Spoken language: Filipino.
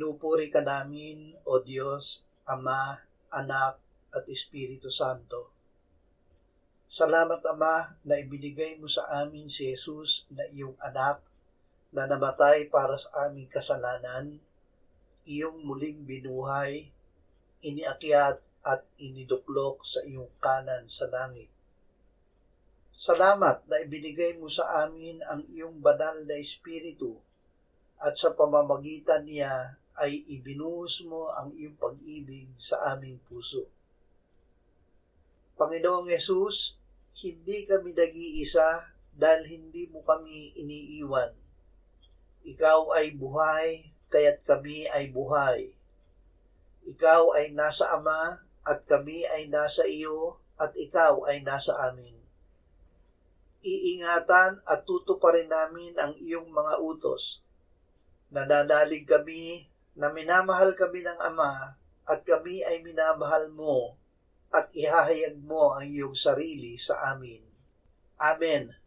Pinupuri ka namin, O Diyos, Ama, Anak, at Espiritu Santo. Salamat, Ama, na ibinigay mo sa amin si Jesus na iyong anak na namatay para sa aming kasalanan, iyong muling binuhay, iniakyat at iniduklok sa iyong kanan sa langit. Salamat na ibinigay mo sa amin ang iyong banal na Espiritu at sa pamamagitan niya ay ibinuhos mo ang iyong pag-ibig sa aming puso. Panginoong Yesus, hindi kami nag-iisa dahil hindi mo kami iniiwan. Ikaw ay buhay, kaya't kami ay buhay. Ikaw ay nasa Ama at kami ay nasa iyo at ikaw ay nasa amin. Iingatan at tutuparin namin ang iyong mga utos. Nananalig kami na minamahal kami ng Ama at kami ay minamahal mo at ihahayag mo ang iyong sarili sa amin. Amen.